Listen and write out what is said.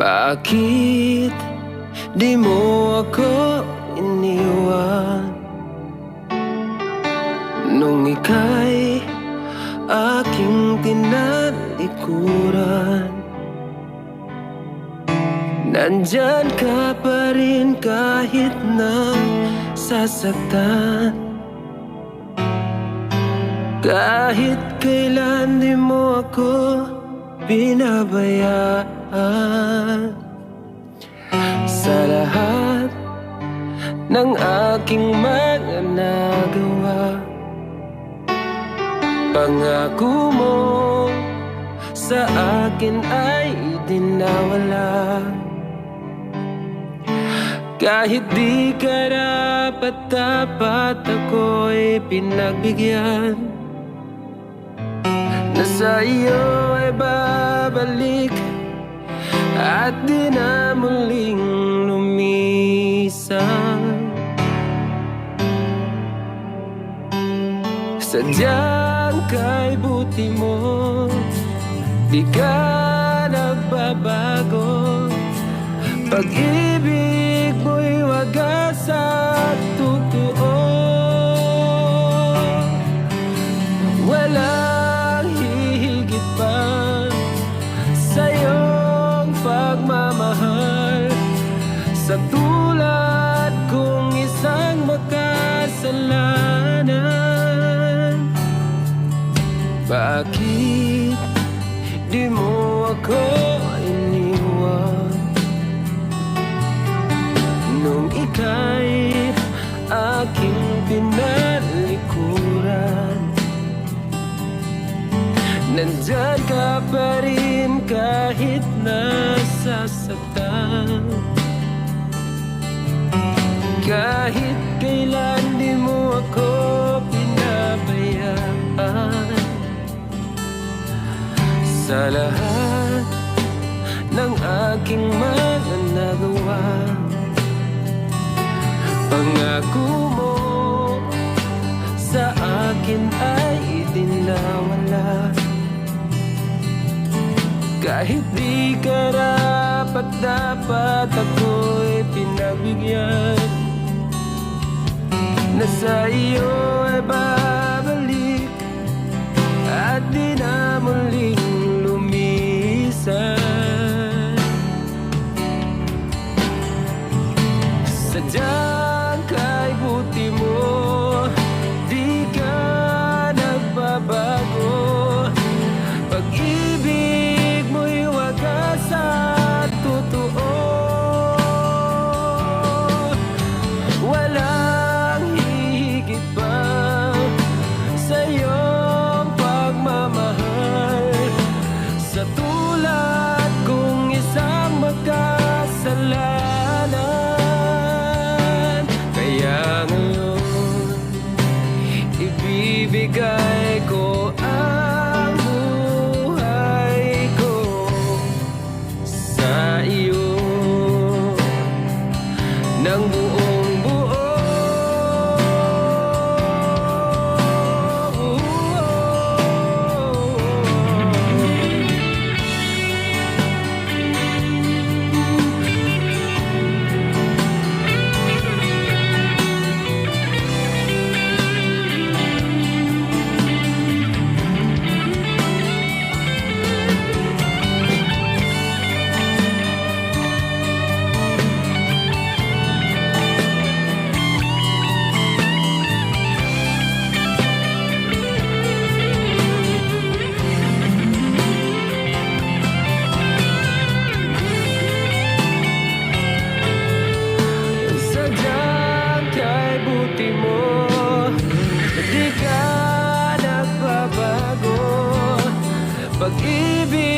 Bakit di mo ako iniwan nung ika'y aking tinalikuran? Nandyan ka pa rin kahit na sasaktan. Kahit kailan di mo ako pinabayaan. Sa lahat ng aking mga nagawa, pangako mo sa akin ay di nawala. Kahit di karapat-dapat ako'y pinagbigyan, na sa iyo ay babalik at di na muling lumisan. Sadyang kay buti mo, di ka nagbabago. Pag-ibig mo'y wagas at totoo. Walang hihigit pa sa iyong pagmamahal, sa tulad kong isang makasalanan. Bakit di mo ako iniwan nung ika'y aking tinalikuran? Nandyan ka pa rin kahit nasasaktan. Kahit kailan di mo ako pinabayaan. Sa lahat ng aking mga nagawa, pangako mo sa akin ay di nawala. Kahit di karapat-dapat ako'y pinagbigyan, na sa iyo ay babalik at di na muling lumisan. Sadyang kay buti mo, di ka nagbabago. Pag-ibig mo'y wagas at totoo. Walang hihigit pa sa iyong pagmamahal, sa tulad kong isang makasalanan. Kaya ngayon, ibibigay ko ang buhay ko sa iyo ng buong buo. Sadyang kay buti mo, di ka nagbabago. Pag-ibig